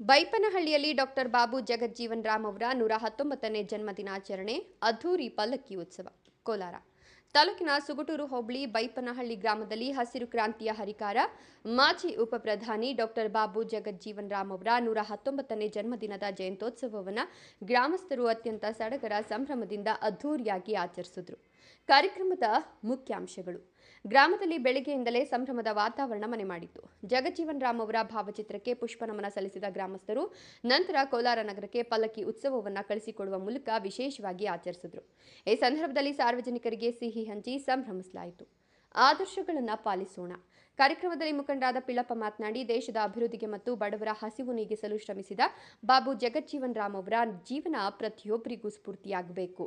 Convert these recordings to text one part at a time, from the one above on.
ಬೈಪನಹಳ್ಳಿಯಲ್ಲಿ doctor Babu Jagjivan Ram ಅವರ 119ನೇ ಜನ್ಮದಿನಾಚರಣೆ ಅದ್ಧೂರಿ ಪಲ್ಲಕ್ಕಿ ಉತ್ಸವ. ಕೋಲಾರ ತಾಲೂಕಿನ ಸುಗುಟೂರು ಹೋಬಳಿ ಬೈಪನಹಳ್ಳಿ ಗ್ರಾಮದಲ್ಲಿ ಹಸಿರು ಕ್ರಾಂತಿಯ ಹರಿಕಾರ ಮಾಜಿ ಉಪಪ್ರಧಾನಿ ಡಾಕ್ಟರ್ ಬಾಬು ಜಗಜ್ಜೀವನ್ ರಾಮ್ ಅವರ 119ನೇ ಜನ್ಮದಿನದ ಜಯಂತ್ಯೋತ್ಸವವನ್ನು ಗ್ರಾಮಸ್ಥರು ಅತ್ಯಂತ ಸಡಗರ ಸಂಭ್ರಮದಿಂದ ಅದ್ಧೂರಿಯಾಗಿ ಆಚರಿಸಿದರು. ಕಾರ್ಯಕ್ರಮದ ಮುಖ್ಯಾಂಶಗಳು: ಗ್ರಾಮದಲ್ಲಿ ಬೆಳಗ್ಗೆಯಿಂದಲೇ ಸಂಭ್ರಮದ ವಾತಾವರಣ ಮನೆ ಮಾಡಿತ್ತು. ಜಗಜ್ಜೀವನ್ ರಾಮ್ ಅವರ ಭಾವಚಿತ್ರಕ್ಕೆ ಪುಷ್ಪನಮನ ಸಲ್ಲಿಸಿದ ಗ್ರಾಮಸ್ಥರು ನಂತರ ಕೋಲಾರ ನಗರಕ್ಕೆ ಪಲ್ಲಕ್ಕಿ ಉತ್ಸವವನ್ನು ಕಳಿಸಿಕೊಡುವ ಮೂಲಕ ವಿಶೇಷವಾಗಿ ಆಚರಿಸಿದರು. ಈ ಸಂದರ್ಭದಲ್ಲಿ ಸಾರ್ವಜನಿಕರಿಗೆ ಸಿಹಿ ಹಂಚಿ ಸಂಭ್ರಮಿಸಲಾಯಿತು. ಆದರ್ಶಗಳನ್ನು ಪಾಲಿಸೋಣ. ಕಾರ್ಯಕ್ರಮದಲ್ಲಿ ಮುಖಂಡರಾದ ಪಿಳ್ಳಪ್ಪ ಮಾತನಾಡಿ, ದೇಶದ ಅಭಿವೃದ್ಧಿಗೆ ಮತ್ತು ಬಡವರ ಹಸಿವು ನೀಗಿಸಲು ಶ್ರಮಿಸಿದ ಬಾಬು ಜಗಜ್ಜೀವನ್ ರಾಮ್ ಅವರ ಜೀವನ ಪ್ರತಿಯೊಬ್ಬರಿಗೂ ಸ್ಫೂರ್ತಿಯಾಗಬೇಕು.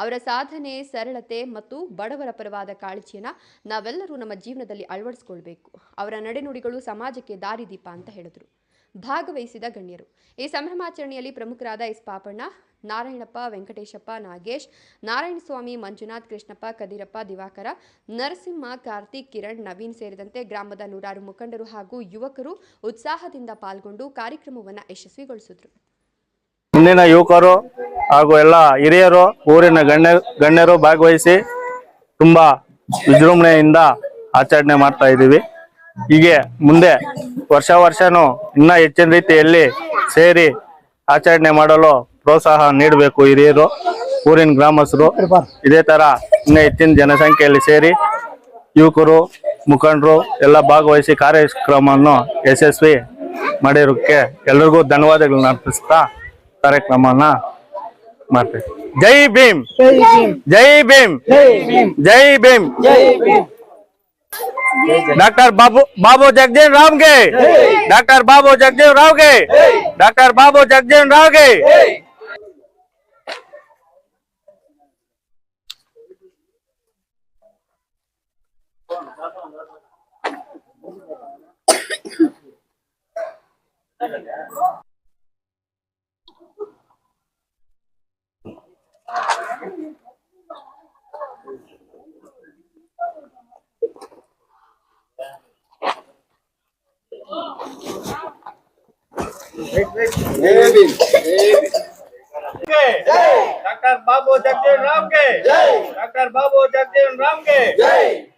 ಅವರ ಸಾಧನೆ, ಸರಳತೆ ಮತ್ತು ಬಡವರ ಪರವಾದ ಕಾಳಜಿಯನ್ನು ನಾವೆಲ್ಲರೂ ನಮ್ಮ ಜೀವನದಲ್ಲಿ ಅಳವಡಿಸಿಕೊಳ್ಬೇಕು. ಅವರ ನಡೆನುಡಿಗಳು ಸಮಾಜಕ್ಕೆ ದಾರಿದೀಪ ಅಂತ ಹೇಳಿದರು. ಭಾಗವಹಿಸಿದ ಗಣ್ಯರು: ಈ ಸಂಭ್ರಮಾಚರಣೆಯಲ್ಲಿ ಪ್ರಮುಖರಾದ ಎಸ್ ಪಾಪಣ್ಣ, ನಾರಾಯಣಪ್ಪ, ವೆಂಕಟೇಶಪ್ಪ, ನಾಗೇಶ್, ನಾರಾಯಣಸ್ವಾಮಿ, ಮಂಜುನಾಥ್, ಕೃಷ್ಣಪ್ಪ, ಕದಿರಪ್ಪ, ದಿವಾಕರ, ನರಸಿಂಹ, ಕಾರ್ತಿಕ್, ಕಿರಣ್, ನವೀನ್ ಸೇರಿದಂತೆ ಗ್ರಾಮದ ನೂರಾರು ಮುಖಂಡರು ಹಾಗೂ ಯುವಕರು ಉತ್ಸಾಹದಿಂದ ಪಾಲ್ಗೊಂಡು ಕಾರ್ಯಕ್ರಮವನ್ನು ಯಶಸ್ವಿಗೊಳಿಸಿದರು. ಇಂದಿನ ಯುವಕರು ಹಾಗೂ ಎಲ್ಲ ಹಿರಿಯರು, ಊರಿನ ಗಣ್ಯರು ಭಾಗವಹಿಸಿ ತುಂಬಾ ವಿಜೃಂಭಣೆಯಿಂದ ಆಚರಣೆ ಮಾಡ್ತಾ ಇದ್ದೀವಿ. ಹೀಗೆ ಮುಂದೆ ವರ್ಷನೂ ಇನ್ನೂ ಹೆಚ್ಚಿನ ರೀತಿಯಲ್ಲಿ ಸೇರಿ ಆಚರಣೆ ಮಾಡಲು ಪ್ರೋತ್ಸಾಹ ನೀಡಬೇಕು. ಹಿರಿಯರು, ಊರಿನ ಗ್ರಾಮಸ್ಥರು ಇದೇ ತರ ಇನ್ನೂ ಹೆಚ್ಚಿನ ಜನಸಂಖ್ಯೆಯಲ್ಲಿ ಸೇರಿ ಯುವಕರು, ಮುಖಂಡರು ಎಲ್ಲ ಭಾಗವಹಿಸಿ ಕಾರ್ಯಕ್ರಮವನ್ನು ಯಶಸ್ವಿ ಮಾಡಿರೋಕ್ಕೆ ಎಲ್ಲರಿಗೂ ಧನ್ಯವಾದಗಳನ್ನ ಅರ್ಪಿಸ್ತಾ ಕಾರ್ಯಕ್ರಮನ ಮಾಡ್ತೇವೆ. ಜೈ ಭೀಮ್, ಜೈ ಭೀಮ್, ಜೈ ಭೀಮ್. डॉक्टर बाबू जगजीवन राम के, डॉक्टर बाबू जगजीवन राम के, डॉक्टर बाबू जगजीवन राम के. डॉक्टर बाबू जगजीवन राम के, डॉक्टर बाबू जगजीवन राम के.